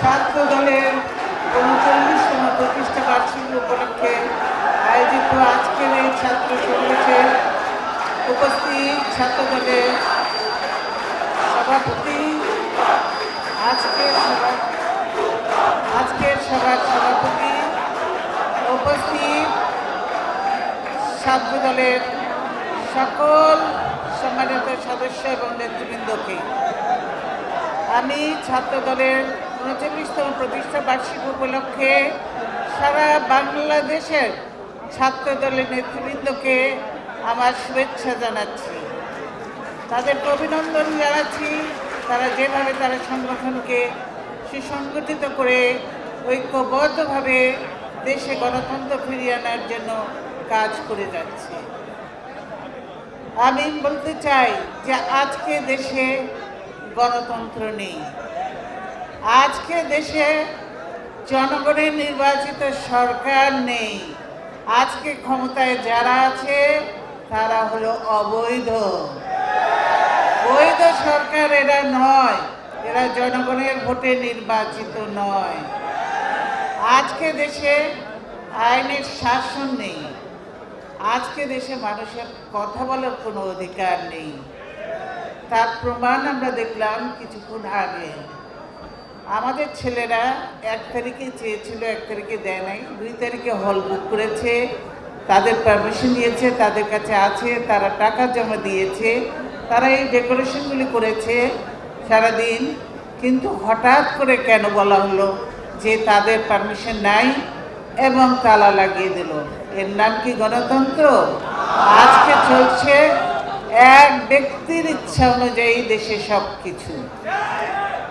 ছাত্র দলের ৩৯তম প্রতিষ্ঠা বার্ষিকী উপলক্ষে আয়োজিত আজকের এই ছাত্র সমাবেশে উপস্থিত ছাত্র দলের সভাপতি, আজকের সভার সভাপতি, উপস্থিত ছাত্র দলের সকল সম্মানিত সদস্য এবং নেতৃবৃন্দকে আমি ছাত্র দলের ৩৯তম প্রতিষ্ঠা বার্ষিকী উপলক্ষে সারা বাংলাদেশের ছাত্র দলের নেতৃবৃন্দকে আমার শুভেচ্ছা জানাচ্ছি, তাদেরকে অভিনন্দন জানাচ্ছি। তারা যেভাবে তারা সংগঠনকে সুসংগঠিত করে ঐক্যবদ্ধভাবে দেশে গণতন্ত্র ফিরিয়ে আনার জন্য কাজ করে যাচ্ছে। আমি বলতে চাই যে আজকে দেশে গণতন্ত্র নেই, আজকে দেশে জনগণের নির্বাচিত সরকার নেই, আজকে ক্ষমতায় যারা আছে তারা হলো অবৈধ। বৈধ সরকার এরা নয়, এরা জনগণের ভোটে নির্বাচিত নয়। আজকে দেশে আইনের শাসন নেই, আজকে দেশে মানুষের কথা বলার কোনো অধিকার নেই। তার প্রমাণ আমরা দেখলাম কিছুক্ষণ আগে। আমাদের ছেলেরা 1 তারিখে চেয়েছিল, 1 তারিখে দেয় নাই, 2 তারিখে হল বুক করেছে, তাদের পারমিশন দিয়েছে, তাদের কাছে আছে, তারা টাকা জমা দিয়েছে, তারা এই ডেকোরেশনগুলি করেছে সারাদিন। কিন্তু হঠাৎ করে কেন বলা হলো যে তাদের পারমিশন নাই এবং তালা লাগিয়ে দিল? এর নাম কি গণতন্ত্র? আজকে চলছে এক ব্যক্তির ইচ্ছা অনুযায়ী দেশে সব কিছু।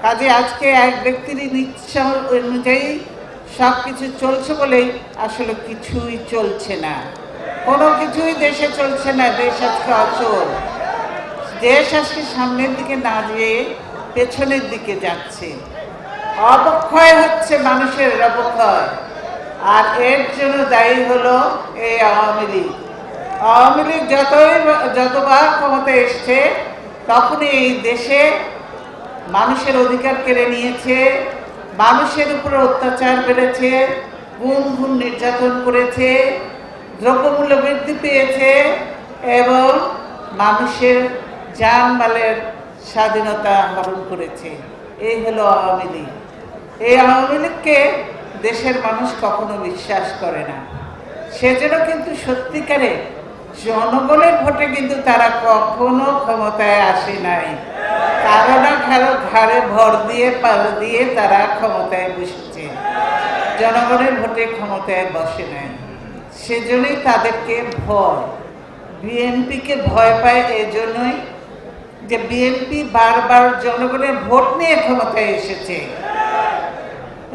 কাজে আজকে এক ব্যক্তির ইচ্ছা অনুযায়ী সব কিছু চলছে বলেই আসলে কিছুই চলছে না, কোনো কিছুই দেশে চলছে না। দেশ আজকে অচল, দেশ আজকে সামনের দিকে না যেয়ে পেছনের দিকে যাচ্ছে। অবক্ষয় হচ্ছে, মানুষের অবক্ষয়। আর এর জন্য দায়ী হলো এই আওয়ামী লীগ। আওয়ামী লীগ যতবার ক্ষমতায় এসছে তখনই এই দেশে মানুষের অধিকার কেড়ে নিয়েছে, মানুষের উপরে অত্যাচার বেড়েছে, গুম নির্যাতন করেছে, দ্রব্যমূল্য বৃদ্ধি পেয়েছে এবং মানুষের জানমালের স্বাধীনতা হরণ করেছে। এই হলো আওয়ামী লীগ। এই আওয়ামী লীগকে দেশের মানুষ কখনো বিশ্বাস করে না। সেজন্য কিন্তু সত্যিকারে জনগণের ভোটে কিন্তু তারা কখনো ক্ষমতায় আসে নাই। কারো না কারো ঘাড়ে ভর দিয়ে পাল দিয়ে তারা ক্ষমতায় বসেছে, জনগণের ভোটে ক্ষমতায় বসে নাই। সেজন্যই তাদেরকে ভয়, বিএনপিকে ভয় পায় এজন্যই যে বিএনপি বারবার জনগণের ভোট নিয়ে ক্ষমতায় এসেছে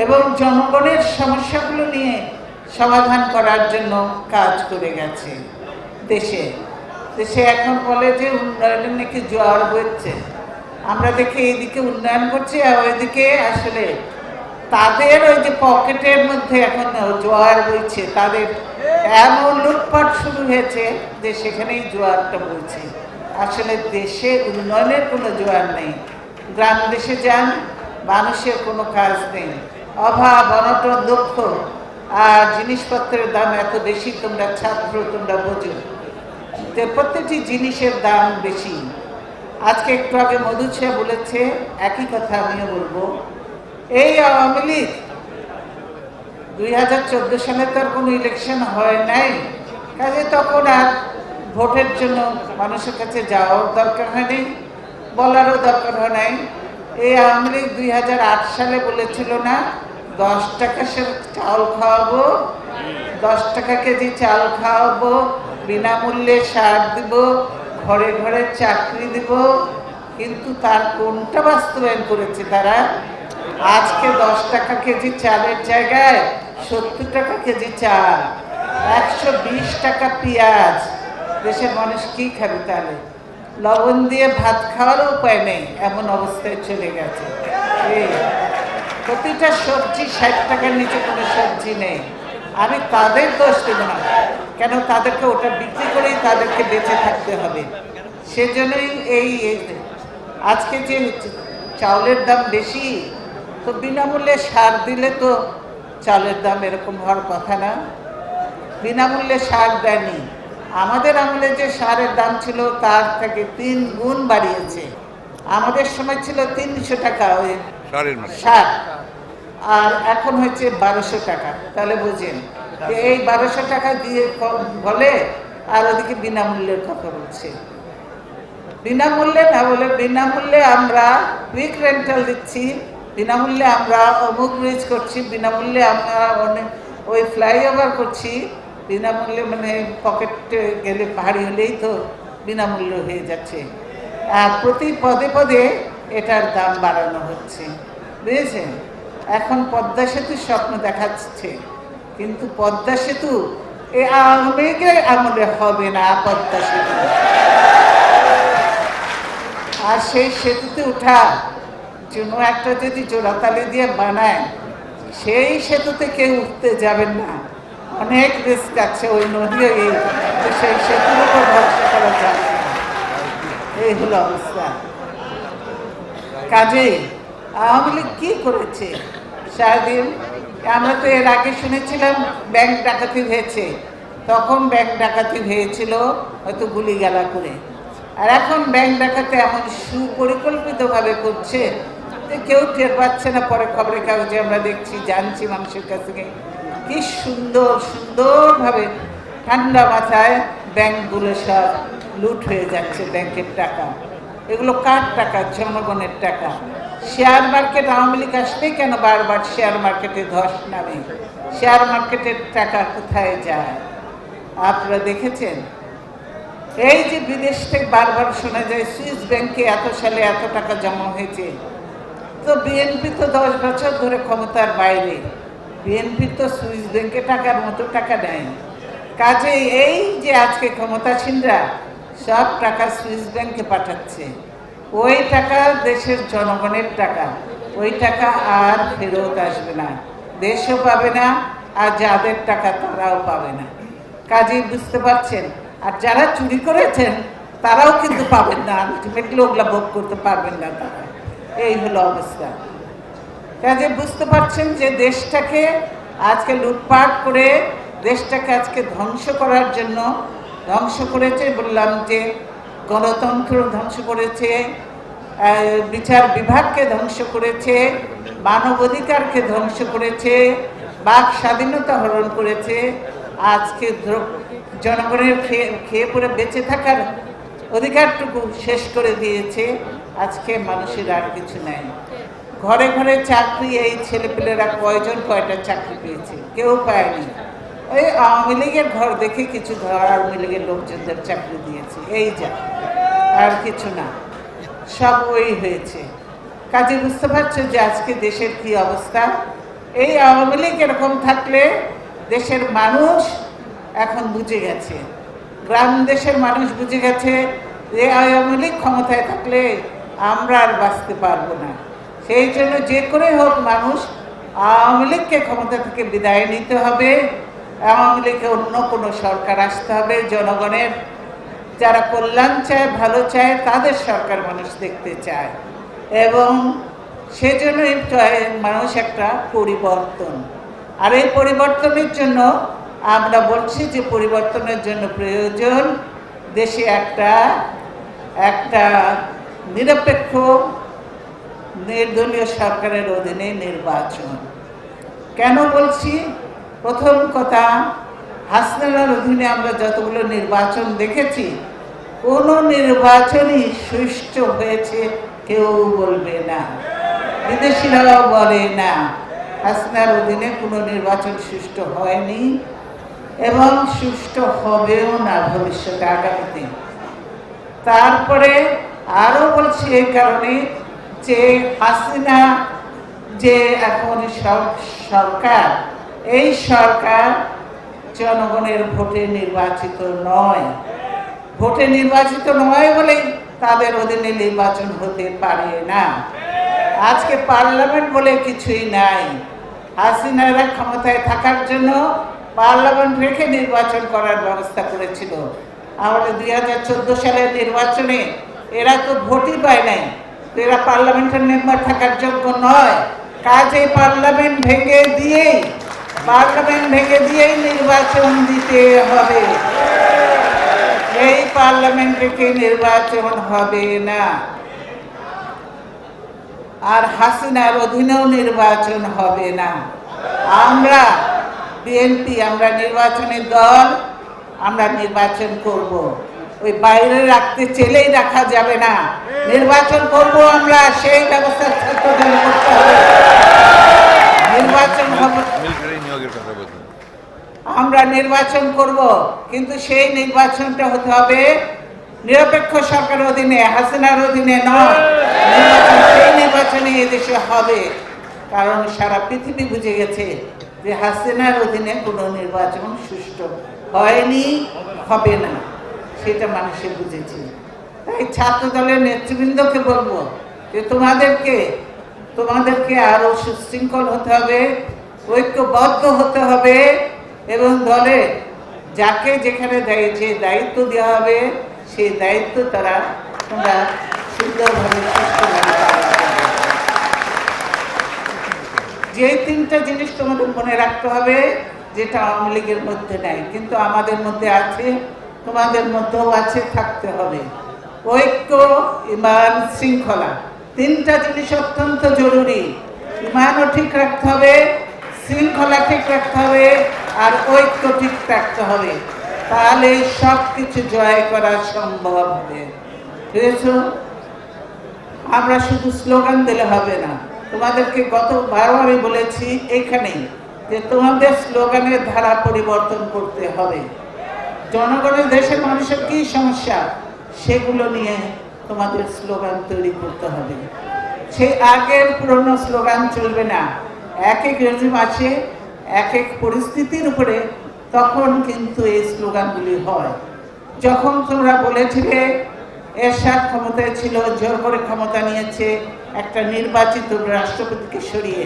এবং জনগণের সমস্যাগুলো নিয়ে সমাধান করার জন্য কাজ করে গেছে। দেশে এখন বলে যে উন্নয়নের নাকি জোয়ার বইছে। আমরা দেখি এইদিকে উন্নয়ন করছে আর ওইদিকে আসলে তাদের ওই যে পকেটের মধ্যে এখন জোয়ার বইছে, তাদের এমন লুটপাট শুরু হয়েছে যে সেখানেই জোয়ারটা বইছে। আসলে দেশে উন্নয়নের কোনো জোয়ার নেই। গ্রাম দেশে যান, মানুষের কোনো কাজ নেই, অভাব অনটন, দুঃখ, আর জিনিসপত্রের দাম এত বেশি। তোমরা ছাত্র, তোমরা বোঝো যে প্রত্যেকটি জিনিসের দাম বেশি। আজকে একটু আগে মধুছিয়া বলেছে, একই কথা আমিও বলবো। এই আওয়ামী লীগ 2014 সালে তার কোনো ইলেকশন হয় নাই, কাজে তখন আর ভোটের জন্য মানুষের কাছে যাওয়ার দরকার হয় নাই, বলারও দরকার হয় নাই। এই আওয়ামী লীগ 2008 সালে বলেছিল না 10 টাকা চাল খাওয়াবো, 10 টাকা কেজি চাল খাওয়াবো, বিনামূল্যে সার দিব, ঘরে ঘরে চাকরি দিব। কিন্তু তার কোনটা বাস্তবায়ন করেছে তারা? আজকে 10 টাকা কেজি চালের জায়গায় 70 টাকা কেজি চাল, 120 টাকা পেঁয়াজ। দেশের মানুষ কি খাবে তাহলে? লবণ দিয়ে ভাত খাওয়ার উপায় নেই, এমন অবস্থায় চলে গেছে। প্রতিটা সবজি 60 টাকার নিচে কোনো সবজি নেই। আমি তাদের দোষ দেব না, কেন তাদেরকে ওটা বিক্রি করেই তাদেরকে বেঁচে থাকতে হবে। সেজন্যই এই আজকে যে চাউলের দাম বেশি, তো বিনামূল্যে সার দিলে তো চালের দাম এরকম হওয়ার কথা না। বিনামূল্যে সার দেয়নি, আমাদের আমলে যে সারের দাম ছিল তার থেকে 3 গুণ বাড়িয়েছে। আমাদের সময় ছিল 300 টাকা ওই সার, আর এখন হচ্ছে 1200 টাকা। তাহলে বুঝেন যে এই 1200 টাকা দিয়ে বলে আর ওদিকে বিনামূল্যের কথা বলছে। বিনামূল্যে না বলে বিনামূল্যে আমরা উইক রেন্টাল দিচ্ছি, বিনামূল্যে আমরা অমুক ব্রিজ করছি, বিনামূল্যে আমরা অনেক ওই ফ্লাইওভার করছি বিনামূল্যে, মানে পকেটে গেলে ভারী হলেই তো বিনামূল্য হয়ে যাচ্ছে। আর প্রতি পদে পদে এটার দাম বাড়ানো হচ্ছে, বুঝেছেন। এখন পদ্মা সেতুর স্বপ্ন দেখাচ্ছে, কিন্তু পদ্মা সেতু এ আওয়ামী লীগের আমলে হবে না। পদ্মা সেতু আর সেই সেতুতে ওঠা জন্য একটা যদি জোড়াতালি দিয়ে বানায়, সেই সেতুতে কেউ উঠতে যাবেন না, অনেক রিস্ক আছে। ওই নদী সেই সেতুর উপর ভরসা করা যাবে না। এই হলো অবস্থা। কাজেই আওয়ামী লীগ কি করেছে সারাদিন? আমরা তো এর আগে শুনেছিলাম ব্যাংক ডাকাতি হয়েছে, তখন ব্যাংক ডাকাতি হয়েছিল হয়তো গুলিগালা করে, আর এখন ব্যাংক ডাকাতি এমন সুপরিকল্পিতভাবে করছে যে কেউ টের পাচ্ছে না। পরে খবরের কাগজে আমরা দেখছি, জানছি মানুষের কাছ থেকে কি সুন্দর সুন্দরভাবে ঠান্ডা মাথায় ব্যাংকগুলো সব লুট হয়ে যাচ্ছে, ব্যাংকের টাকা। এগুলো কার টাকা? জনগণের টাকা। শেয়ার মার্কেট, আওয়ামী লীগ আসলেই কেন বারবার শেয়ার মার্কেটে ধস নামে? শেয়ার মার্কেটের টাকা কোথায় যায় আপনারা দেখেছেন? এই যে বিদেশ থেকে বারবার শোনা যায় সুইস ব্যাংকে এত সালে এত টাকা জমা হয়েছে, তো বিএনপি তো 10 বছর ধরে ক্ষমতার বাইরে, বিএনপি তো সুইস ব্যাংকে টাকার মতো টাকা নেয়। কাজেই এই যে আজকে ক্ষমতাসীনরা সব টাকা সুইস ব্যাংকে পাঠাচ্ছে, ওই টাকা দেশের জনগণের টাকা, ওই টাকা আর ফেরত আসবে না, দেশও পাবে না, আর যাদের টাকা তারাও পাবে না। কাজেই বুঝতে পারছেন, আর যারা চুরি করেছেন তারাও কিন্তু পাবেন না, আলটিমেটলি ওগুলা ভোগ করতে পারবেন না তারা। এই হলো অবস্থা। কাজে বুঝতে পারছেন যে দেশটাকে আজকে লুটপাট করে দেশটাকে আজকে ধ্বংস করার জন্য ধ্বংস করেছে। বললাম যে গণতন্ত্র ধ্বংস করেছে, বিচার বিভাগকে ধ্বংস করেছে, মানবাধিকারকে ধ্বংস করেছে, বাক স্বাধীনতা হরণ করেছে। আজকে জনগণের খেয়ে পরে বেঁচে থাকার অধিকারটুকু শেষ করে দিয়েছে। আজকে মানুষের আর কিছু নাই। ঘরে ঘরে চাকরি, এই ছেলেপেলেরা কয়টা চাকরি পেয়েছে? কেউ পায়নি। ওই আওয়ামী লীগের ঘর দেখে কিছু আওয়ামী লীগের লোকজনদের চাকরি দিয়েছে, এই যা, আর কিছু না, সব ওই হয়েছে। কাজে বুঝতে পারছো যে আজকে দেশের কি অবস্থা। এই আওয়ামী লীগ এরকম থাকলে দেশের মানুষ এখন বুঝে গেছে, গ্রাম দেশের মানুষ বুঝে গেছে যে আওয়ামী লীগ ক্ষমতায় থাকলে আমরা আর বাঁচতে পারবো না। সেই জন্য যে করে হোক মানুষ আওয়ামী লীগকে ক্ষমতা থেকে বিদায় নিতে হবে, আওয়ামী লীগকে অন্য কোনো সরকার আসতে হবে। জনগণের যারা কল্যাণ চায়, ভালো চায়, তাদের সরকার মানুষ দেখতে চায়, এবং সেজন্যই মানুষ একটা পরিবর্তন। আর এই পরিবর্তনের জন্য আমরা বলছি যে পরিবর্তনের জন্য প্রয়োজন দেশে একটা নিরপেক্ষ নির্দলীয় সরকারের অধীনে নির্বাচন। কেন বলছি? প্রথম কথা, হাসিনার অধীনে আমরা যতগুলো নির্বাচন দেখেছি, কোনো নির্বাচনই সুষ্ঠু হয়েছে কেউ বলবে না, বিদেশিরাও বলে না। হাসিনার অধীনে কোনো নির্বাচন সুষ্ঠু হয়নি এবং সুষ্ঠু হবেও না ভবিষ্যতে, আগামীতে। তারপরে আরও বলছি এই কারণে যে হাসিনা যে এখন সরকার, এই সরকার জনগণের ভোটে নির্বাচিত নয়। ভোটে নির্বাচিত নয় বলেই তাদের অধীনে নির্বাচন হতে পারে না। আজকে পার্লামেন্ট বলে কিছুই নাই। হাসিনারা ক্ষমতায় থাকার জন্য পার্লামেন্ট রেখে নির্বাচন করার ব্যবস্থা করেছিল। আমাদের 2014 সালের নির্বাচনে এরা তো ভোটই পায় নাই, তো এরা পার্লামেন্টের মেম্বার থাকার যোগ্য নয়। কাজে পার্লামেন্ট ভেঙে দিয়েই নির্বাচন দিতে হবে। এই পার্লামেন্ট থেকে নির্বাচন হবে না, আর হাসিনার অধীনেও নির্বাচন হবে না। আমরা বিএনপি, আমরা নির্বাচনের দল, আমরা নির্বাচন করব। ওই বাইরে রাখতে চেলেই রাখা যাবে না, নির্বাচন করব আমরা, সেই ব্যবস্থা করতে হবে। নির্বাচন হবে, আমরা নির্বাচন করব, কিন্তু সেই নির্বাচনটা হতে হবে নিরপেক্ষ সরকারের অধীনে, হাসিনার অধীনে নয়। সেই নির্বাচনে এদেশে হবে, কারণ সারা পৃথিবী বুঝে গেছে যে হাসিনার অধীনে কোনো নির্বাচন সুষ্ঠু হয়নি, হবে না, সেটা মানুষে বুঝেছে। তাই ছাত্র দলের নেতৃবৃন্দকে বলবো যে তোমাদেরকে আরো সুশৃঙ্খল হতে হবে, ঐক্যবদ্ধ হতে হবে, এবং দলে যাকে যেখানে যে দায়িত্ব দেওয়া হবে সেই দায়িত্ব তোমরা সুন্দরভাবে যে তিনটা জিনিস তোমাদের মনে রাখতে হবে, যেটা আওয়ামী লীগের মধ্যে নাই কিন্তু আমাদের মধ্যে আছে, তোমাদের মধ্যেও আছে, থাকতে হবে। ঐক্য, ঈমান, শৃঙ্খলা, তিনটা জিনিস অত্যন্ত জরুরি। ঈমানও ঠিক রাখতে হবে, শৃঙ্খলা ঠিক রাখতে হবে, আর ঐক্য ঠিক রাখতে হবে, তাহলে সব কিছু জয় করা সম্ভব হবে। বুঝেছো? আমরা শুধু স্লোগান দিলে হবে না। তোমাদেরকে গতবারও আমি বলেছি এখানেই যে তোমাদের স্লোগানের ধারা পরিবর্তন করতে হবে। জনগণের, দেশের মানুষের কি সমস্যা সেগুলো নিয়ে তোমাদের স্লোগান তৈরি করতে হবে। সেই আগের পুরনো স্লোগান চলবে না। এক এক রেজিম আছে, এক এক পরিস্থিতির উপরে, তখন কিন্তু এই স্লোগানগুলি হয়। যখন তোমরা বলেছিলে এরশাদ ক্ষমতায় ছিল, জোর করে ক্ষমতা নিয়েছে একটা নির্বাচিত রাষ্ট্রপতিকে সরিয়ে,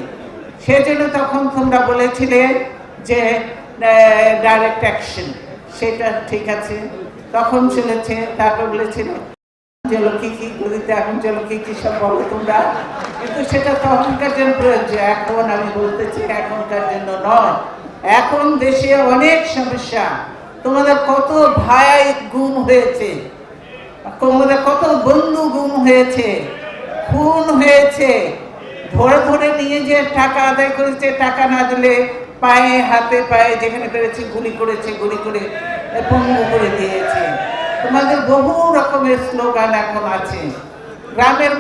সেজন্য তখন তোমরা বলেছিলে যে ডাইরেক্ট অ্যাকশন, সেটা ঠিক আছে, তখন চলেছে। তারপর বলেছিল জলকি গদিতে, এখন জলকি সব বলো তোমরা, কিন্তু সেটা তখনকার জন্য প্রয়োজন। এখন আমি বলতেছি এখনকার জন্য নয়। এখন দেশে অনেক সমস্যা, তোমাদের কত ভাই গুম হয়েছে, তোমাদের কত বন্ধু গুম হয়েছে, খুন হয়েছে, ধরে ধরে নিয়ে যে টাকা আদায় করেছে, টাকা না দিলে পায়ে হাতে পায়ে যেখানে পেরেছে গুলি করেছে, গুলি করে পঙ্গু করে দিয়েছে। তোমাদের বহু রকমের স্লোগান এখন আছে। গ্রামের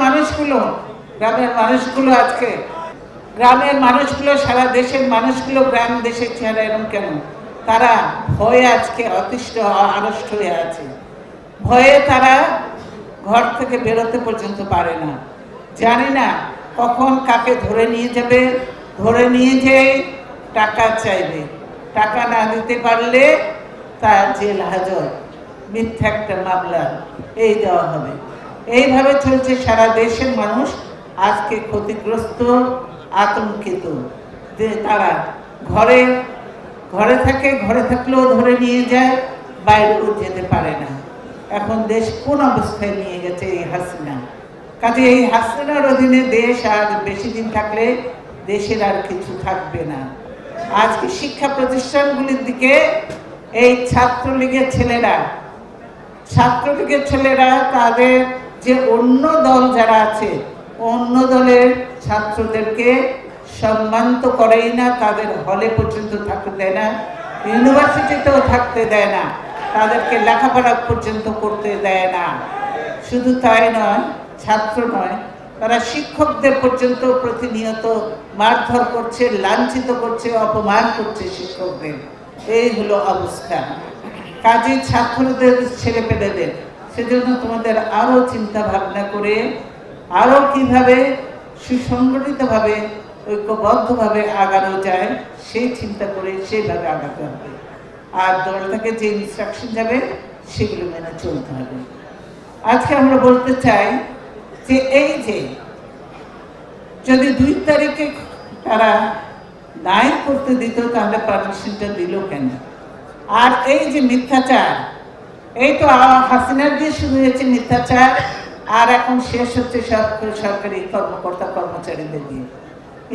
মানুষগুলো সারা দেশের মানুষগুলো গ্রাম দেশের চেহারা এরকম কেন? তারা ভয়ে আজকে অতিষ্ঠ আড়ষ্ট হয়ে আছে। ভয়ে তারা ঘর থেকে বেরোতে পর্যন্ত পারে না, জানে না কখন কাকে ধরে নিয়ে যাবে, ধরে নিয়ে যেয়ে টাকা চাইবে, টাকা না দিতে পারলে তার জেল হাজত, মিথ্যা একটা মামলা এই দেওয়া হবে। এইভাবে চলছে। সারা দেশের মানুষ আজকে ক্ষতিগ্রস্ত, আতঙ্কিত, যে তারা ঘরে থাকে, ঘরে থাকলেও ধরে নিয়ে যায়, বাইরেও যেতে পারে না। এখন দেশ কোন অবস্থায় নিয়ে গেছে এই হাসিনা। কাজে এই হাসিনার অধীনে দেশ আর বেশি দিন থাকলে দেশের আর কিছু থাকবে না। আজকে শিক্ষা প্রতিষ্ঠানগুলির দিকে এই ছাত্রলীগের ছেলেরা তাদের যে অন্য দল যারা আছে, অন্য দলের ছাত্রদেরকে সম্মান তো করেই না, তাদের হলে পর্যন্ত থাকতে দেয় না, ইউনিভার্সিটিতেও থাকতে দেয় না, তাদেরকে লেখাপড়া পর্যন্ত করতে দেয় না। শুধু তাই নয়, ছাত্র নয়, তারা শিক্ষকদের পর্যন্ত প্রতিনিয়ত মারধর করছে, লাঞ্ছিত করছে, অপমান করছে শিক্ষকদের। এই হলো অবস্থা। কাজে ছাত্রদের, ছেলেপেলেদের, সেজন্য তোমাদের আরো চিন্তা ভাবনা করে আরো কিভাবে সুসংগঠিতভাবে, ঐক্যবদ্ধভাবে আগানো যায় সেই চিন্তা করে সেইভাবে আগাতে হবে। আর দল থেকে যে ইনস্ট্রাকশন যাবে সেগুলো মেনে চলতে হবে। আজকে আমরা বলতে চাই যে এই যে যদি 2 তারিখে তারা নাই করতে দিত, তাহলে পারমিশনটা দিল কেন? আর এই যে মিথ্যাচার, এই তো হাসিনার দিয়ে শুরু হয়েছে মিথ্যাচার, আর এখন শেষ হচ্ছে সব সরকারি কর্মকর্তা কর্মচারীদের দিয়ে।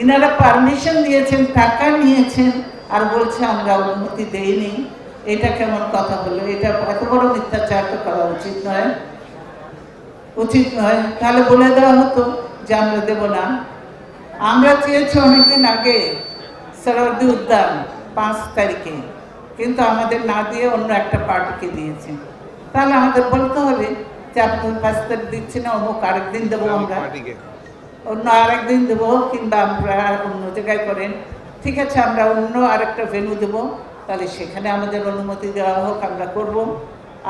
ইনারা পারমিশন দিয়েছেন, টাকা নিয়েছেন, আর বলছে আমরা অনুমতি দেইনি। এটা কেমন কথা হলো? এটা এত বড় মিথ্যাচার তো করা উচিত নয়, উচিত নয়। তাহলে বলে দেওয়া হতো যে আমরা দেব না। আমরা চেয়েছি অনেকদিন আগে সরোয়ার্দী উদ্যান 5 তারিখে, কিন্তু আমাদের না দিয়ে অন্য একটা পার্টিকে দিয়েছে। তাহলে আমাদের বলতে হবে যে আপনি 5 তারিখ দিচ্ছি না, অমুক আরেকদিন দেবো, আমরা অন্য আরেকদিন দেবো, কিংবা আমরা অন্য জায়গায় করেন। ঠিক আছে, আমরা অন্য আরেকটা ভেন্যু দেবো, তাহলে সেখানে আমাদের অনুমতি দেওয়া হোক, আমরা করব।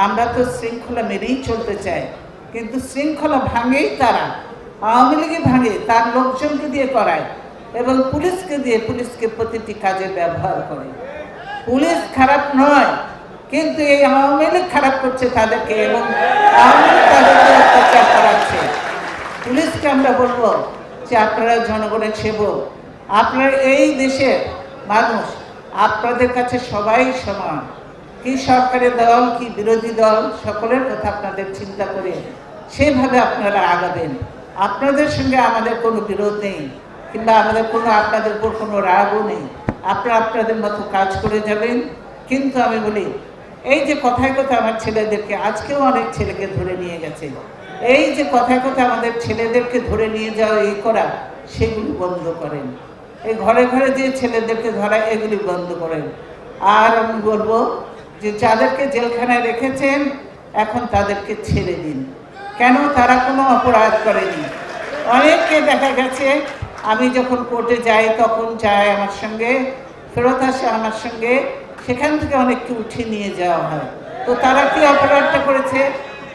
আমরা তো শৃঙ্খলা মেনেই চলতে চাই, কিন্তু শৃঙ্খলা ভাঙেই তারা, আওয়ামী লীগই ভাঙে, তার লোকজনকে দিয়ে করায় এবং পুলিশকে দিয়ে, পুলিশকে প্রতিটি কাজে ব্যবহার করে। পুলিশ খারাপ নয়, কিন্তু এই আওয়ামী লীগ খারাপ করছে তাদেরকে এবং আওয়ামী লীগ তাদেরকে অত্যাচার করাচ্ছে। পুলিশকে আমরা বলবো যে আপনারা জনগণের সেবক, আপনারা এই দেশের মানুষ, আপনাদের কাছে সবাই সমান। কি সরকারি দল, কি বিরোধী দল, সকলের কথা আপনাদের চিন্তা করে সেভাবে আপনারা আগাবেন। আপনাদের সঙ্গে আমাদের কোনো বিরোধ নেই, কিংবা আমাদের কোনো আপনাদের উপর কোনো রাগও নেই। আপনারা আপনাদের মতো কাজ করে যাবেন। কিন্তু আমি বলি, এই যে কথায় কথায় আমার ছেলেদেরকে, আজকেও অনেক ছেলেকে ধরে নিয়ে গেছে, এই যে কথায় কথায় আমাদের ছেলেদেরকে ধরে নিয়ে যাওয়া, এই করা, সেগুলি বন্ধ করেন। এই ঘরে ঘরে যে ছেলেদেরকে ধরা, এগুলি বন্ধ করেন। আর আমি বলবো যে যাদেরকে জেলখানায় রেখেছেন, এখন তাদেরকে ছেড়ে দিন। কেন? তারা কোনো অপরাধ করেনি। অনেককে দেখা গেছে, আমি যখন কোর্টে যাই তখন যায় আমার সঙ্গে, ফেরত আসে আমার সঙ্গে, সেখান থেকে অনেককে উঠিয়ে নিয়ে যাওয়া হয়। তো তারা কি অপরাধটা করেছে?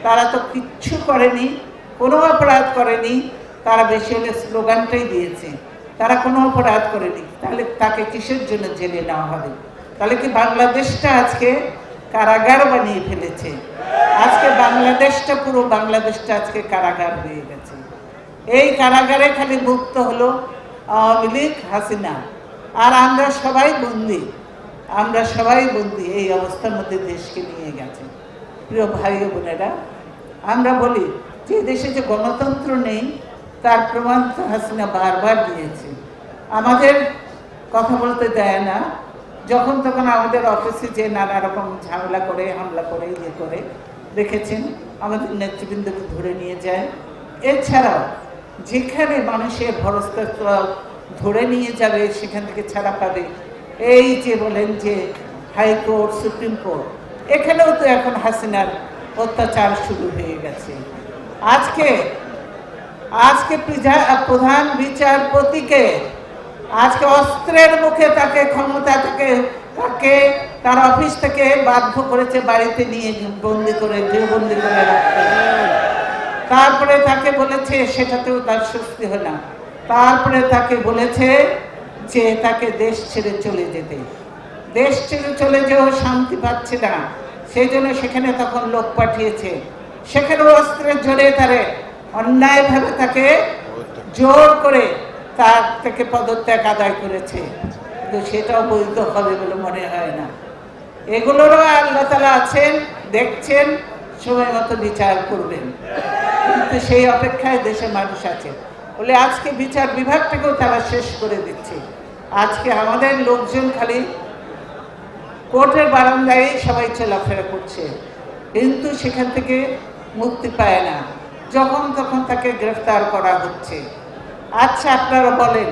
তারা তো কিচ্ছু করেনি, কোনো অপরাধ করেনি। তারা বেশি হলে স্লোগানটাই দিয়েছে, তারা কোনো অপরাধ করেনি। তাহলে তাকে কিসের জন্য জেলে নেওয়া হবে? তাহলে কি বাংলাদেশটা আজকে কারাগার বানিয়ে ফেলেছে? আজকে বাংলাদেশটা, পুরো বাংলাদেশটা আজকে কারাগার হয়ে গেছে। এই কারাগারে খালি মুক্ত হলো আওয়ামী লীগ, হাসিনা, আর আমরা সবাই বন্দী। আমরা সবাই বন্দী, এই অবস্থার মধ্যে দেশকে নিয়ে গেছে। প্রিয় ভাই ও বোনেরা, আমরা বলি যে দেশে যে গণতন্ত্র নেই, তার প্রমাণ তো হাসিনা বারবার দিয়েছে। আমাদের কথা বলতে দেয় না, যখন তখন আমাদের অফিসে যে নানা রকম ঝামেলা করে, হামলা করে, ইয়ে করে, দেখেছেন আমাদের নেতৃবৃন্দকে ধরে নিয়ে যায়। এছাড়াও যেখানে মানুষের ভরসা ধরে নিয়ে যাবে, সেখান থেকে ছাড়া পাবে, এই যে বলেন যে হাইকোর্ট, সুপ্রিম কোর্ট, এখানেও তো এখন হাসিনার অত্যাচার শুরু হয়ে গেছে। আজকে প্রধান বিচারপতিকে আজকে অস্ত্রের মুখে তাকে ক্ষমতা থেকে, তাকে তার অফিস থেকে বাধ্য করেছে বাড়িতে নিয়ে বন্দি করে, গৃহবন্দী করে রাখতে। তারপরে তাকে বলেছে, সেটাতেও তার স্বস্তি হয় না, তারপরে তাকে বলেছে যে তাকে দেশ ছেড়ে চলে যেতে। দেশ ছেড়ে চলে যেও শান্তি পাচ্ছে না, সেই জন্য সেখানে তখন লোক পাঠিয়েছে, সেখানে অস্ত্রের জোরে তারে অন্যায়ভাবে তাকে জোর করে তার থেকে পদত্যাগ আদায় করেছে। কিন্তু সেটাও বৈধ হবে বলে মনে হয় না। এগুলোরও আল্লাহ তাআলা আছেন, দেখছেন, সময় মতো বিচার করবেন। কিন্তু সেই অপেক্ষায় দেশে মানুষ আছে বলে আজকে বিচার বিভাগটাকেও তারা শেষ করে দিচ্ছে। আজকে আমাদের লোকজন খালি কোর্টের বারান্দায় সবাই চলাফেরা করছে, কিন্তু সেখান থেকে মুক্তি পায় না, যখন তখন তাকে গ্রেফতার করা হচ্ছে। আচ্ছা, আপনারা বলেন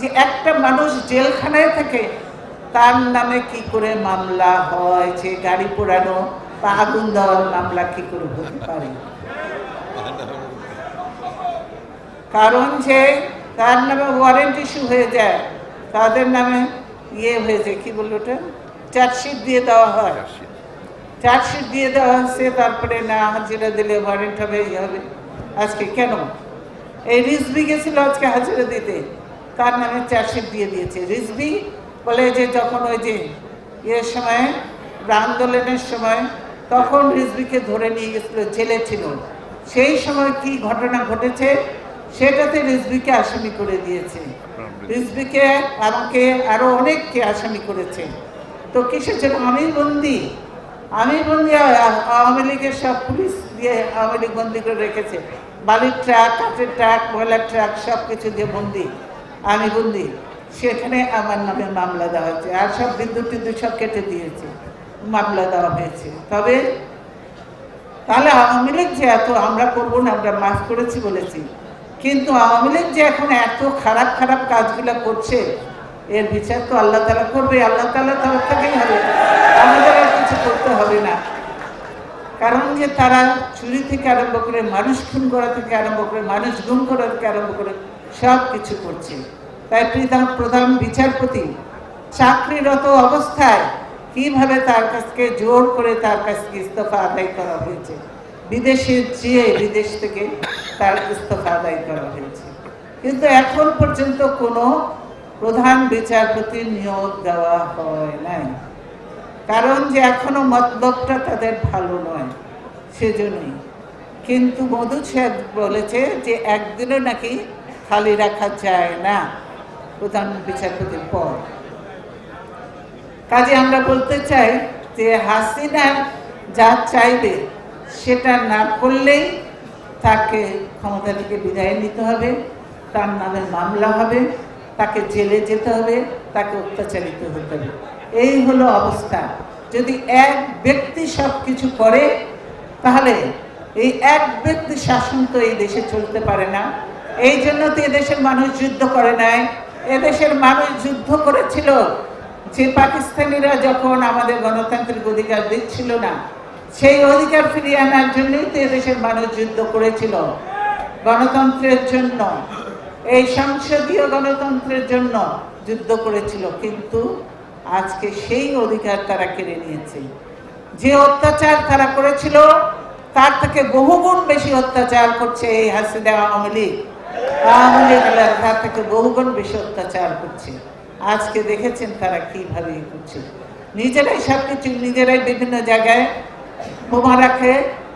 যে একটা মানুষ জেলখানায় থেকে তার নামে কি করে মামলা হয়? যে গাড়ি পোড়ানো বা আগুন দেওয়ার মামলা কি করে হতে পারে? কারণ যে তার নামে ওয়ারেন্ট ইস্যু হয়ে যায়, তাদের নামে হয়ে যায়, কি বললো ওটা, চার্জশিট দিয়ে দেওয়া হয়। চার্জশিট দিয়ে দেওয়া হচ্ছে, তারপরে না হাজিরা দিলে ওয়ারেন্ট হবে, হবে। আজকে কেন এই রিজভি গেছিল আজকে হাজিরা দিতে, তার নামে চার্জশিট দিয়ে দিয়েছে। রিজভি বলে যে যখন ওই যে সময় আন্দোলনের সময়, তখন রিজভিকে ধরে নিয়ে গেছিল, জেলে ছিল, সেই সময় কি ঘটনা ঘটেছে সেটাতে রিজভিকে আসামি করে দিয়েছে। রিজভিকে, আমাকে, আরো অনেককে আসামি করেছে। তো কিসের জন্য? আমি বন্দি আওয়ামী লীগের সব পুলিশ দিয়ে আওয়ামী লীগ বন্দি করে রেখেছে, বালির ট্রাক, কাঠের ট্রাক, ময়লার ট্রাক, সব কিছু দিয়ে বন্দি। আমি বন্দি, সেখানে আমার নামে মামলা দেওয়া হয়েছে, আর সব বিদ্যুৎ টিদ্যুৎ সব কেটে দিয়েছে, মামলা দেওয়া হয়েছে। তবে তাহলে আওয়ামী লীগ যে এত আমরা করবো না, আমরা মাফ করেছি বলেছি, কিন্তু আওয়ামী লীগ যে এখন এত খারাপ খারাপ কাজগুলো করছে, এর বিচার তো আল্লাহ তাআলা করবে, আল্লাহ তাআলা তরফ থেকেই হবে, আমাদের আর কিছু করতে হবে না। কারণ যে তারা চুরি থেকে আরম্ভ করে, মানুষ খুন করা থেকে আরম্ভ করে, মানুষ গুম করা থেকে আরম্ভ করে সব কিছু করছে। তাই প্রধান বিচারপতি চাকরিরত অবস্থায় কিভাবে তার কাছকে জোর করে তার কাছ থেকে ইস্তফা আদায় করা হয়েছে, বিদেশে যেয়ে বিদেশ থেকে তার ইস্তফা আদায় করা হয়েছে, কিন্তু এখন পর্যন্ত কোনো প্রধান বিচারপতি নিয়োগ দেওয়া হয় নাই। কারণ যে এখনো মতলবটা তাদের ভালো নয়, সেজন্যই। কিন্তু মধু সাহেব বলেছে যে একদিনও নাকি খালি রাখা যায় না প্রধান বিচারপতির পদ। কাজে আমরা বলতে চাই যে হাসিনা যা চাইবে সেটা না করলেই তাকে ক্ষমতা থেকে বিদায় নিতে হবে, তার নামে মামলা হবে, তাকে জেলে যেতে হবে, তাকে অত্যাচারিত হতে হবে। এই হলো অবস্থা। যদি এক ব্যক্তি সব কিছু করে, তাহলে এই এক ব্যক্তি শাসন তো এই দেশে চলতে পারে না। এই জন্য তো এদেশের মানুষ যুদ্ধ করে নাই। এদেশের মানুষ যুদ্ধ করেছিল যে পাকিস্তানিরা যখন আমাদের গণতান্ত্রিক অধিকার দিচ্ছিল না, সেই অধিকার ফিরিয়ে আনার জন্যই তো এদেশের মানুষ যুদ্ধ করেছিল, গণতন্ত্রের জন্য, এই সংসদীয় গণতন্ত্রের জন্য যুদ্ধ করেছিল। কিন্তু আজকে সেই অধিকার তারা কেড়ে নিয়েছে। যে অত্যাচার তারা করেছিল তার থেকে বহুগুণ বেশি অত্যাচার করছে এই হাসিনা আওয়ামী লীগ। আওয়ামী লীগ তার থেকে বহুগুণ বেশি অত্যাচার করছে। আজকে দেখেছেন তারা কিভাবে করছে। নিজেরাই সবকিছু, নিজেরাই বিভিন্ন জায়গায় বোমা রাখে,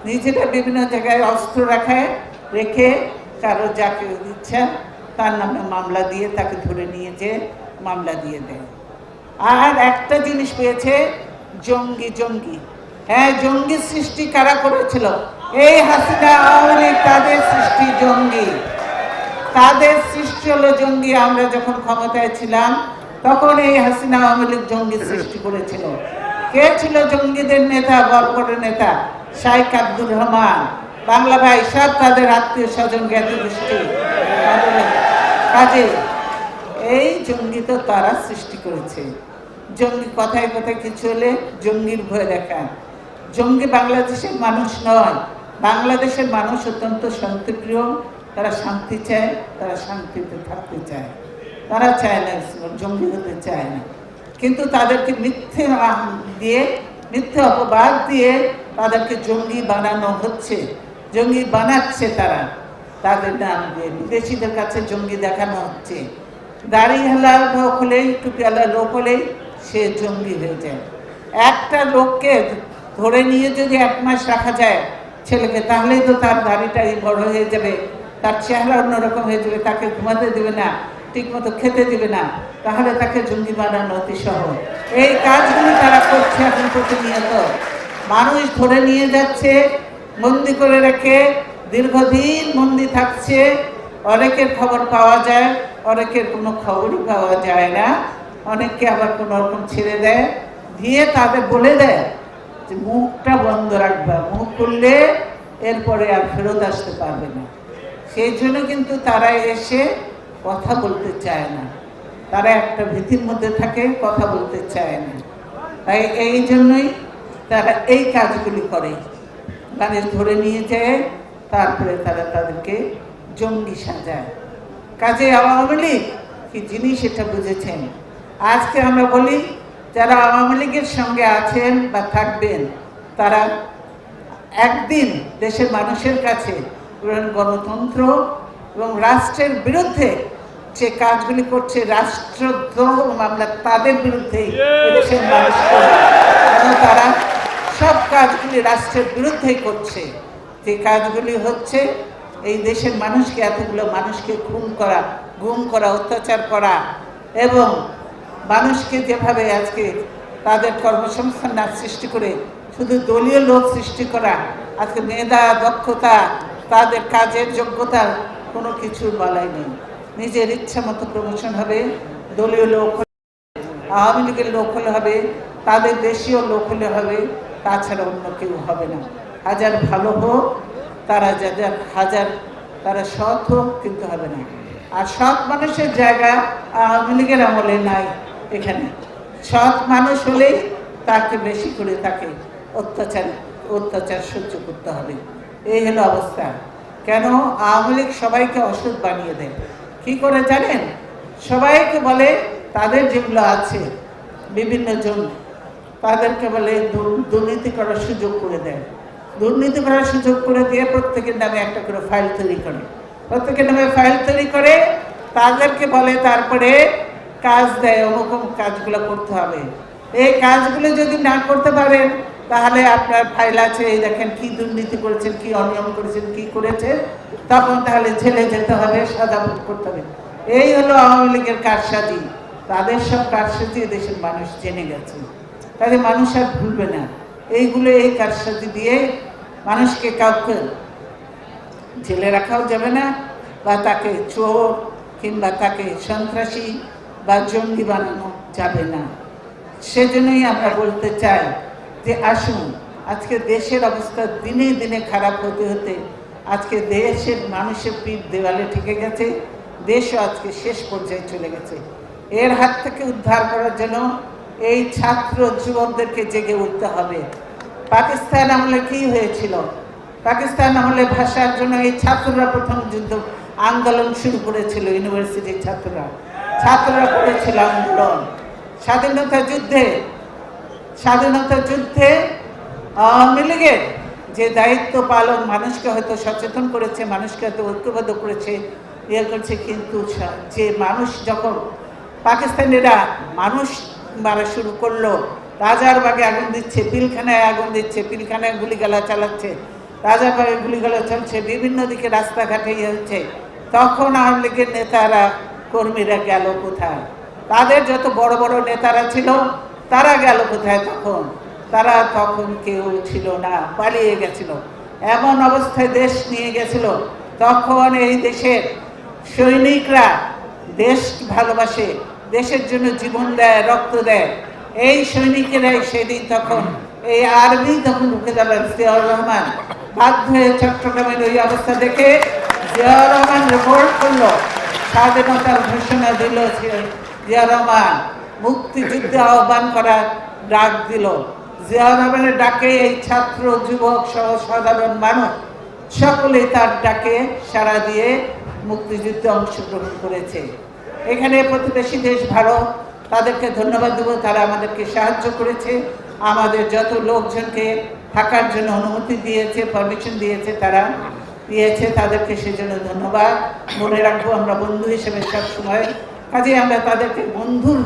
নিজেরা বিভিন্ন জায়গায় অস্ত্র রাখে, রেখে কারো যাকে ইচ্ছা তার নামে মামলা দিয়ে তাকে ধরে নিয়ে যে মামলা দিয়ে দেয়। আর একটা জিনিস পেয়েছে, জঙ্গি। জঙ্গি, হ্যাঁ, জঙ্গি সৃষ্টি কারা করেছিল? এই হাসিনা আওয়ামী লীগ, তাদের সৃষ্টি জঙ্গি। তাদের সৃষ্টি হলো জঙ্গি। আমরা যখন ক্ষমতায় ছিলাম তখন এই হাসিনা আওয়ামী লীগ জঙ্গি সৃষ্টি করেছিল। কে ছিল জঙ্গিদের নেতা? বরকটের নেতা শাইখ আব্দুর রহমান, বাংলা ভাই, সব তাদের আত্মীয় স্বজন, জ্ঞাতি গোষ্ঠী। কাজে এই জঙ্গি তো তারা সৃষ্টি করেছে। জঙ্গি কথায় কথায় কিছু হলে জঙ্গির ভয় দেখায়। জঙ্গি বাংলাদেশের মানুষ নয়। বাংলাদেশের মানুষ অত্যন্ত শান্তিপ্রিয়, তারা শান্তি চায়, তারা শান্তিতে থাকতে চায়, তারা চায় না জঙ্গি হতে চায় না। কিন্তু তাদেরকে মিথ্যে দিয়ে, মিথ্যে অপবাদ দিয়ে তাদেরকে জঙ্গি বানানো হচ্ছে, জঙ্গি বানাচ্ছে তারা। তাদের নাম দিয়ে বিদেশিদের কাছে জঙ্গি দেখানো হচ্ছে। দাড়িওয়ালা লোক হলেই, টুপিওয়ালা লোক হলেই সে জঙ্গি হয়ে যায়। একটা লোককে ধরে নিয়ে যদি 1 মাস রাখা যায় ছেলেকে, তাহলেই তো তার দাড়িটাই বড় হয়ে যাবে, তার চেহারা অন্যরকম হয়ে যাবে, তাকে ঘুমাতে দেবে না, ঠিক মতো খেতে দেবে না, তাহলে তাকে জঙ্গি বানানো অতি সহজ। এই কাজগুলি তারা করছে এখন প্রতিনিয়ত। মানুষ ধরে নিয়ে যাচ্ছে, বন্দি করে রেখে দীর্ঘদিন বন্দি থাকছে। অনেকের খবর পাওয়া যায়, অনেকের কোনো খবরই পাওয়া যায় না। অনেককে আবার কোনো রকম ছেড়ে দেয়, দিয়ে তাদের বলে দেয় যে মুখটা বন্ধ রাখবে, মুখ করলে এরপরে আর ফেরত আসতে পারবে না। সেই জন্য কিন্তু তারা এসে কথা বলতে চায় না, তারা একটা ভীতির মধ্যে থাকে, কথা বলতে চায় না। তাই এই জন্যই তারা এই কাজগুলি করে, মানুষ ধরে নিয়ে যায়, তারপরে তারা তাদেরকে জঙ্গি সাজায়। কাজে আওয়ামী লীগ কি জিনিস এটা বুঝেছেন। আজকে আমরা বলি যারা আওয়ামী লীগের সঙ্গে আছেন বা থাকবেন, তারা একদিন দেশের মানুষের কাছে গণতন্ত্র এবং রাষ্ট্রের বিরুদ্ধে যে কাজগুলি করছে, রাষ্ট্রদ্রোহ মামলা, তাদের বিরুদ্ধেই দেশের মানুষ করবে। তারা সব কাজগুলি রাষ্ট্রের বিরুদ্ধেই করছে। যে কাজগুলি হচ্ছে এই দেশের মানুষকে, এতগুলো মানুষকে খুন করা, গুম করা, অত্যাচার করা, এবং মানুষকে যেভাবে আজকে তাদের কর্মসংস্থান না সৃষ্টি করে শুধু দলীয় লোক সৃষ্টি করা, আজকে মেধা, দক্ষতা, তাদের কাজের যোগ্যতার কোনো কিছু বলাই নেই। নিজের ইচ্ছা মতো প্রমোশন হবে, দলীয় লোক আওয়ামী লীগের লোক হলে হবে, তাদের দেশীয় লোক হলে হবে, তাছাড়া অন্য কেউ হবে না। হাজার ভালো হোক, তারা যাদের হাজার তারা সৎ হোক, কিন্তু হবে না। আর সৎ মানুষের জায়গা আওয়ামী লীগের আমলে নাই। এখানে সৎ মানুষ হলেই তাকে বেশি করে তাকে অত্যাচার সহ্য করতে হবে। এই হলো অবস্থা। কেন আওয়ামী লীগ সবাইকে অসৎ বানিয়ে দেয়? কি করে জানেন? সবাইকে বলে তাদের যেগুলো আছে বিভিন্ন জন, তাদেরকে বলে দুর্নীতি করার সুযোগ করে দেয়। দুর্নীতি করার সুযোগ করে দিয়ে প্রত্যেকের নামে একটা করে ফাইল তৈরি করে, প্রত্যেকের নামে ফাইল তৈরি করে তাদেরকে বলে তারপরে কাজ দেয়, অমুক কাজগুলো করতে হবে। এই কাজগুলো যদি না করতে পারেন তাহলে আপনার ফাইল আছে, এই দেখেন কি দুর্নীতি করেছেন, কি অনিয়ম করেছেন, কি করেছেন, তখন তাহলে জেলে যেতে হবে, সাজা ভোগ করতে হবে। এই হলো আওয়ামী লীগের কারসাজি। তাদের সব কারসাজি দেশের মানুষ জেনে গেছে, তাদের মানুষ আর ভুলবে না। এইগুলো এই কারসাজি দিয়ে মানুষকে কাউকে জেলে রাখাও যাবে না, বা তাকে চোর কিংবা তাকে সন্ত্রাসী বা জঙ্গি বানানো যাবে না। সেজন্যই আমরা বলতে চাই যে আসুন, আজকে দেশের অবস্থা দিনে দিনে খারাপ হতে হতে আজকে দেশের মানুষের পিঠ দেওয়ালে ঠেকে গেছে, দেশও আজকে শেষ পর্যায়ে চলে গেছে। এর হাত থেকে উদ্ধার করার জন্য এই ছাত্র যুবকদেরকে জেগে উঠতে হবে। পাকিস্তান আমলে কি হয়েছিল? পাকিস্তান আমলে ভাষার জন্য এই ছাত্ররা প্রথম যুদ্ধ আন্দোলন শুরু করেছিল। ইউনিভার্সিটির ছাত্ররা করেছিল আন্দোলন। স্বাধীনতা যুদ্ধে আওয়ামী লীগের যে দায়িত্ব পালন, মানুষকে হয়তো সচেতন করেছে, মানুষকে হয়তো ঐক্যবদ্ধ করেছে, ইয়ে করছে, কিন্তু যে মানুষ যখন পাকিস্তানিরা মানুষ মারা শুরু করলো, রাজারবাগে আগুন দিচ্ছে, পিলখানায় আগুন দিচ্ছে, পিলখানায় গুলিগালা চালাচ্ছে, রাজারবাগে গুলিগালা চলছে, বিভিন্ন দিকে রাস্তাঘাটে ইয়ে হচ্ছে, তখন আওয়ামী লীগের নেতারা কর্মীরা গেল কোথায়? তাদের যত বড় বড় নেতারা ছিল তারা গেল কোথায়? তখন কেউ ছিল না, পালিয়ে গেছিল। এমন অবস্থায় দেশ নিয়ে গেছিল, তখন এই দেশের সৈনিকরা দেশ ভালোবাসে, দেশের জন্য জীবন দেয়, রক্ত দেয়। এই সৈনিকেরাই সেদিন তখন এই আর্মি তখন ঢুকে যাবেন। জিয়াউর রহমান বাধ্য হয়ে চট্টগ্রামের ওই অবস্থা দেখে জিয়াউর রহমান রিপোর্ট করলো, স্বাধীনতার ঘোষণা দিল। জিয়াউর রহমান মুক্তিযুদ্ধে আহ্বান করার ডাক দিল। জিয়াউর রহমানের ডাকে এই ছাত্র যুবক সহ সাধারণ মানুষ সকলেই তার ডাকে সাড়া দিয়ে মুক্তিযুদ্ধে অংশগ্রহণ করেছে। এখানে প্রতিবেশী দেশ ভারত, তাদেরকে ধন্যবাদ দেব, তারা আমাদেরকে সাহায্য করেছে, আমাদের যত লোকজনকে থাকার জন্য অনুমতি দিয়েছে, পারমিশন দিয়েছে, তারা দিয়েছে, তাদেরকে সেজন্য ধন্যবাদ। মনে রাখবো আমরা বন্ধু হিসেবে সবসময়, কাজে আমরা তাদেরকে বন্ধুর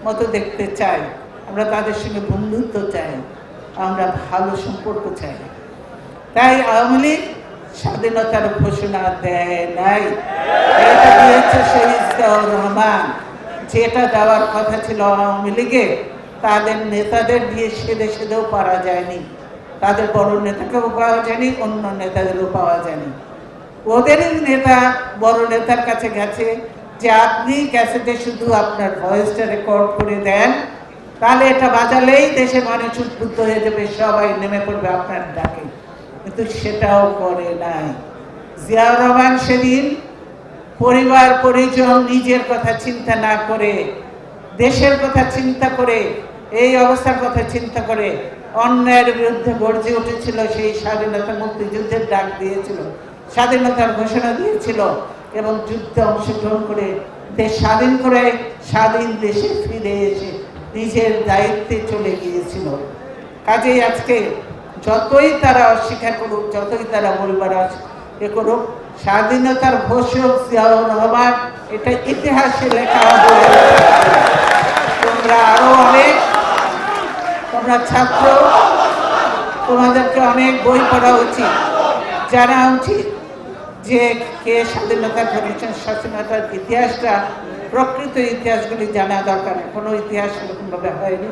মতো দেখতে চাই, আমরা তাদের সঙ্গে বন্ধুত্ব চাই, আমরা ভালো সম্পর্ক চাই। তাই আওয়ামী লীগ স্বাধীনতার ঘোষণা দেয় নাই, এটা দিয়েছে শহীদ জিয়াউর রহমান। যেটা দেওয়ার কথা ছিল আওয়ামী লীগে, তাদের নেতাদের দিয়ে সেদেও পারা যায়নি, তাদের বড় নেতাকেও পাওয়া যায়নি, অন্য নেতাদেরও পাওয়া যায়নি। ওদেরই নেতা বড় নেতার কাছে গেছে যে আপনি ক্যাসেটে শুধু আপনার ভয়েসটা রেকর্ড করে দেন, তাহলে এটা বাজালেই দেশের মানুষ উদ্বুদ্ধ হয়ে যাবে, সবাই নেমে পড়বে আপনার ডাকে। কিন্তু সেটাও করে নাই। জিয়াউর রহমান সেদিন পরিবার পরিজন নিজের কথা চিন্তা না করে, দেশের কথা চিন্তা করে, এই অবস্থার কথা চিন্তা করে অন্যায়ের বিরুদ্ধে গর্জে উঠেছিল। সেই স্বাধীনতা মুক্তিযুদ্ধের ডাক দিয়েছিল, স্বাধীনতার ঘোষণা দিয়েছিল এবং যুদ্ধে অংশগ্রহণ করে দেশ স্বাধীন করে স্বাধীন দেশে ফিরে এসে নিজের দায়িত্বে চলে গিয়েছিল। কাজেই আজকে যতই তারা অস্বীকার করুক, যতই তারা বলবার এ করুক, স্বাধীনতার ঘোষক জিয়াউর রহমান, এটা ইতিহাসে লেখা হবে। তোমরা আরো অনেক, তোমরা ছাত্র, তোমাদেরকে অনেক বই পড়া উচিত, জানা উচিত যে কে স্বাধীনতা করেছেন, স্বাধীনতার ইতিহাসটা, প্রকৃত ইতিহাসগুলি জানা দরকার। কোনো ইতিহাস সেরকমভাবে হয়নি,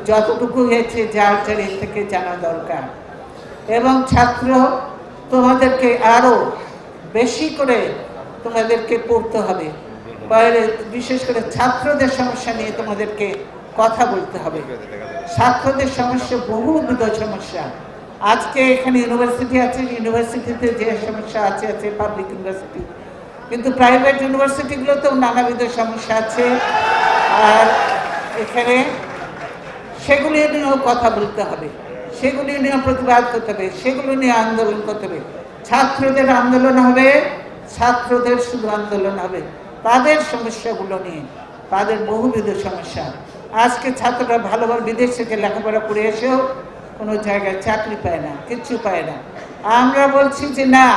যতটুকু হয়েছে যার থেকে জানা দরকার। এবং ছাত্র, তোমাদেরকে আরো বেশি করে তোমাদেরকে পড়তে হবে। বাইরে বিশেষ করে ছাত্রদের সমস্যা নিয়ে তোমাদেরকে কথা বলতে হবে। ছাত্রদের সমস্যা বহুবিধ সমস্যা। আজকে এখানে ইউনিভার্সিটি আছে, ইউনিভার্সিটিতে যে সমস্যা আছে আছে পাবলিক ইউনিভার্সিটি, কিন্তু প্রাইভেট ইউনিভার্সিটিগুলোতেও নানাবিধ সমস্যা আছে। আর এখানে সেগুলি নিয়েও কথা বলতে হবে, সেগুলি নিয়ে প্রতিবাদ করতে হবে, সেগুলো নিয়ে আন্দোলন করতে হবে। ছাত্রদের আন্দোলন হবে, ছাত্রদের শুধু আন্দোলন হবে তাদের সমস্যাগুলো নিয়ে, তাদের বহুবিধ সমস্যা। আজকে ছাত্ররা ভালোভাবে বিদেশ থেকে লেখাপড়া করে এসেও কোনো জায়গায় চাকরি পায় না, কিচ্ছু পায় না। আমরা বলছি যে না,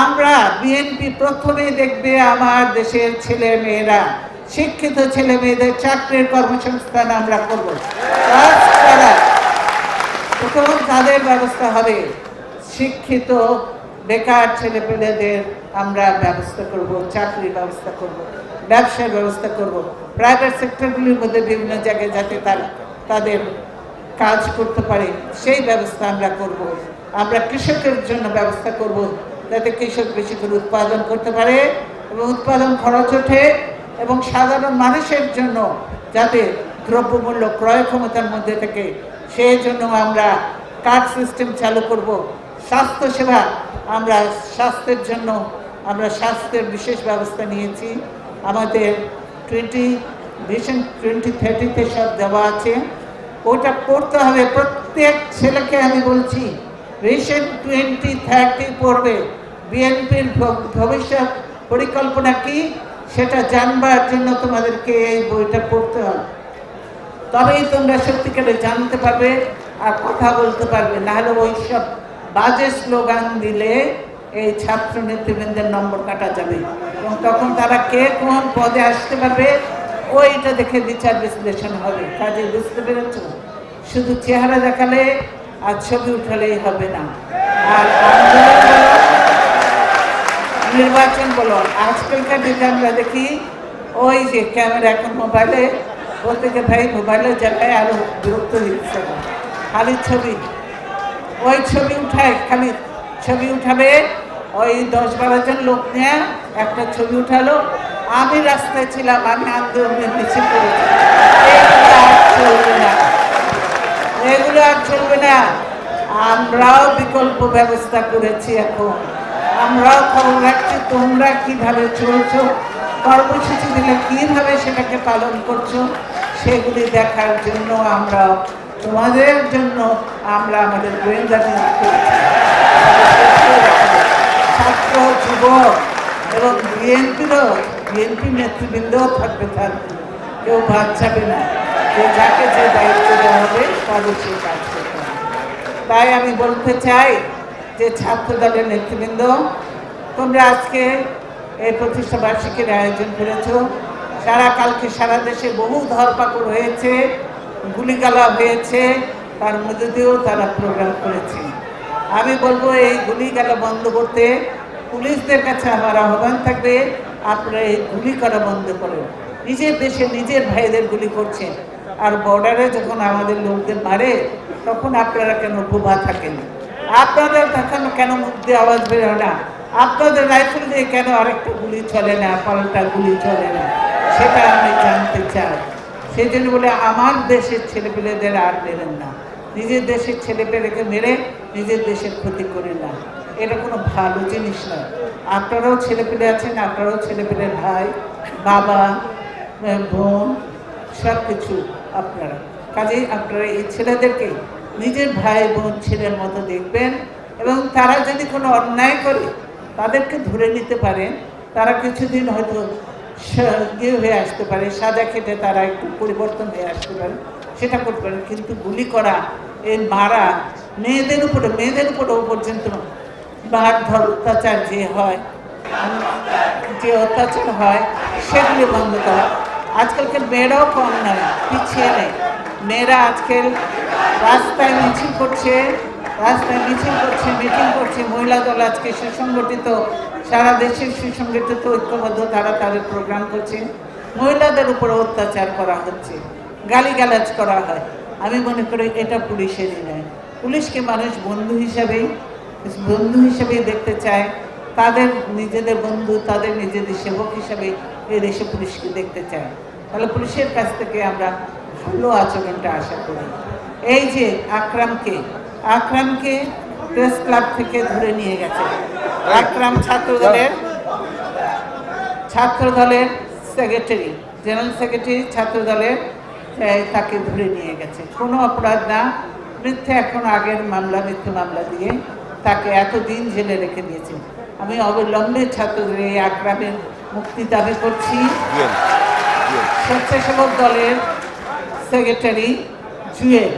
আমরা বিএনপি প্রথমেই দেখবে আমার দেশের ছেলে মেয়েরা, শিক্ষিত ছেলে মেয়েদের চাকরির কর্মসংস্থান আমরা করব। প্রথম তাদের ব্যবস্থা হবে, শিক্ষিত বেকার ছেলেপেলেদের আমরা ব্যবস্থা করব, চাকরির ব্যবস্থা করব, ব্যবসার ব্যবস্থা করব। প্রাইভেট সেক্টরগুলির মধ্যে বিভিন্ন জায়গায় যাতে তারা তাদের কাজ করতে পারে সেই ব্যবস্থা আমরা করব। আমরা কৃষকের জন্য ব্যবস্থা করব যাতে কৃষক বেশি করে উৎপাদন করতে পারে এবং উৎপাদন খরচ ওঠে, এবং সাধারণ মানুষের জন্য যাতে দ্রব্যমূল্য ক্রয় ক্ষমতার মধ্যে থেকে সেই জন্য আমরা কার্ড সিস্টেম চালু করব। স্বাস্থ্যসেবা, আমরা স্বাস্থ্যের জন্য আমরা স্বাস্থ্যের বিশেষ ব্যবস্থা নিয়েছি। আমাদের ভিশন 2030-তে সব দেওয়া আছে, ওটা পড়তে হবে প্রত্যেক ছেলেকে। আমি বলছি ভিশন 2030 পড়বে। বিএনপির ভবিষ্যৎ পরিকল্পনা কি সেটা জানবার জন্য তোমাদেরকে এই বইটা পড়তে হবে, তবেই তোমরা সত্যিকারে জানতে পারবে আর কথা বলতে পারবে। নাহলে ওই সব বাজে স্লোগান দিলে এই ছাত্র নেতৃবৃন্দের নম্বর কাটা যাবে এবং তখন তারা কে কোন পদে আসতে পারবে ওইটা দেখে বিচার বিশ্লেষণ হবে। কাজে বুঝতে পেরেছ, শুধু চেহারা দেখালে আর ছবি উঠালেই হবে না। আর নির্বাচন বলো, আজকালকার দিনে আমরা দেখি ওই যে ক্যামেরা, এখন মোবাইলে প্রত্যেকে ভাই মোবাইলের জায়গায় আরো বিরক্ত হচ্ছে, খালি ছবি, ওই ছবি উঠায়, খালি ছবি উঠাবে। ওই 10-12 জন লোক নিয়ে একটা ছবি উঠালো, আমি রাস্তায় ছিলাম, আমি আন্দোলনে মিছিল করেছি। এগুলো আর চলবে না। আমরাও বিকল্প ব্যবস্থা করেছি। এখন আমরাও খবর রাখছি তোমরা কিভাবে চলছো, কর্মসূচি দিলে কিভাবে সেটাকে পালন করছো, সেগুলি দেখার জন্য আমরা তোমাদের জন্য আমরা আমাদের গোয়েন্দা নিয়োগ করেছি। ছাত্র, যুবক এবং বিএনপি নেতৃবৃন্দও থাকবে, কেউ ভাত চাবে না, যে যাকে যে দায়িত্ব দেওয়া হবে তাদের সে কাজ করতে হবে। তাই আমি বলতে চাই যে ছাত্র দলের নেতৃবৃন্দ, তোমরা আজকে এই প্রতিষ্ঠা বার্ষিকীর আয়োজন করেছ। কালকে সারা দেশে বহু ধরপাকড় হয়েছে, গুলিগালা হয়েছে, তার মধ্যে দিয়েও তারা প্রোগ্রাম করেছে। আমি বলবো এই গুলিগালা বন্ধ করতে পুলিশদের কাছে আমার আহ্বান থাকবে, আপনারা এই গুলি করা বন্ধ করেন। নিজের দেশে নিজের ভাইদের গুলি করছেন, আর বর্ডারে যখন আমাদের লোকদের মারে তখন আপনারা কেন বোবা থাকেন? আপনাদের তখন কেন মুখ দিয়ে আওয়াজ বেরোয় না? আপনাদের রাইফেল দিয়ে কেন আরেকটা গুলি চলে না, পাল্টা গুলি চলে না? সেটা আমি জানতে চাই। সেই জন্য বলে আমার দেশের ছেলেপেলেদের আর মেরেন না, নিজের দেশের ছেলেপেলেকে মেরে নিজের দেশের ক্ষতি করে না, এটা কোনো ভালো জিনিস নয়। আপনারাও ছেলেপেলে আছেন, আপনারাও ছেলেপেলের ভাই, বাবা, বোন, সব কিছু আপনারা। কাজেই আপনারা এই ছেলেদেরকে নিজের ভাই বোন ছেলের মতো দেখবেন, এবং তারা যদি কোনো অন্যায় করে তাদেরকে ধরে নিতে পারেন, তারা কিছুদিন হয়তো ইয়ে হয়ে আসতে পারে, সাজা খেটে তারা একটু পরিবর্তন হয়ে আসতে পারে, সেটা করতে পারেন। কিন্তু গুলি করা, এই মারা, মেয়েদের উপরেও পর্যন্ত মারধর, অত্যাচার যে অত্যাচার হয় সেগুলি বন্ধ করা। আজকালকার মেয়েরাও কম নয়, পিছিয়ে নেই। মেয়েরা আজকাল রাস্তায় মিছিল করছে, মিটিং করছে। মহিলা দল আজকে সুসংগঠিত, সারা দেশের সুসংগঠিত ঐক্যবদ্ধ তারা তাদের প্রোগ্রাম করছে। মহিলাদের উপর অত্যাচার করা হচ্ছে, গালিগালাজ করা হয়। আমি মনে করি এটা পুলিশেরই নয়। পুলিশকে মানুষ বন্ধু হিসাবেই দেখতে চায়, তাদের নিজেদের বন্ধু, তাদের নিজেদের সেবক হিসাবে এই দেশে পুলিশকে দেখতে চায়। তাহলে পুলিশের কাছ থেকে আমরা ভালো আচরণটা আশা করি। এই যে আকরামকে প্রেস ক্লাব থেকে ধরে নিয়ে গেছে। আকরাম ছাত্রদলের সেক্রেটারি, জেনারেল সেক্রেটারি ছাত্রদলের, তাকে ধরে নিয়ে গেছে। কোনো অপরাধ না, মিথ্যে, এখন আগের মিথ্যে মামলা দিয়ে তাকে এতদিন জেলে রেখে দিয়েছে। আমি অবিলম্বে ছাত্রদের এই আকরামের মুক্তি দাবি করছি। স্বেচ্ছাসেবক দলের সেক্রেটারি জুয়েল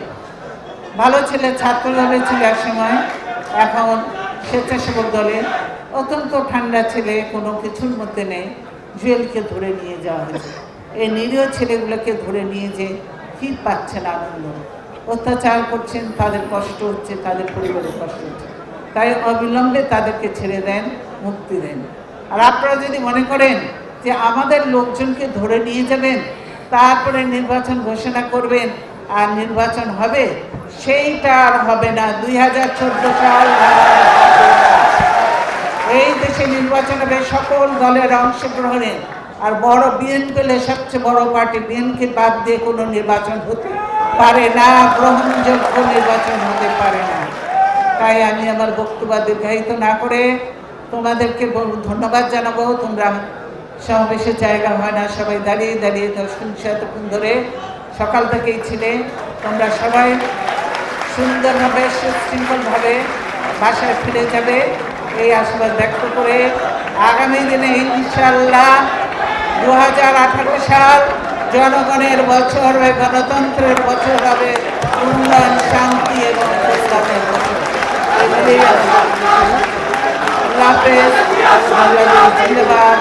ভালো ছেলে, ছাত্র দলে ছিল এক সময়, এখন স্বেচ্ছাসেবক দলে অত্যন্ত ঠান্ডা ছেলে, কোনো কিছুর মধ্যে নেই। জুয়েলকে ধরে নিয়ে যাওয়া হয়েছে। এই নিরীহ ছেলেগুলোকে ধরে নিয়ে যে কি পাচ্ছেন আনন্দ, অত্যাচার করছেন, তাদের কষ্ট হচ্ছে, তাদের পরিবারের কষ্ট হচ্ছে। তাই অবিলম্বে তাদেরকে ছেড়ে দেন, মুক্তি দেন। আর আপনারা যদি মনে করেন যে আমাদের লোকজনকে ধরে নিয়ে যাবেন, তারপরে নির্বাচন ঘোষণা করবেন আর নির্বাচন হবে, সেইটা আর হবে না। 2014 সাল এই দেশে নির্বাচন হবে সকল দলের অংশগ্রহণে। আর বড় বিএনপি হলে সবচেয়ে বড় পার্টি, বিএনপি বাদ দিয়ে কোনো নির্বাচন হতে পারে না, গ্রহণযোগ্য নির্বাচন হতে পারে না। তাই আমি আমার বক্তব্য দীর্ঘায়িত না করে তোমাদেরকে ধন্যবাদ জানাবো। তোমরা সমাবেশের জায়গা হয় না, সবাই দাঁড়িয়ে দাঁড়িয়ে এতক্ষণ ধরে সকাল থেকেই ছিলে। তোমরা সবাই সুন্দরভাবে সুশৃঙ্খলভাবে বাসায় ফিরে যাবে, এই আশীর্বাদ ব্যক্ত করে আগামী দিনে ইনশাআল্লাহ 2018 সাল জনগণের বছর হবে, গণতন্ত্রের বছর হবে, উন্নয়ন, শান্তি এবং ইসলামের বছর। আল্লাহ হাফেজ। ধন্যবাদ।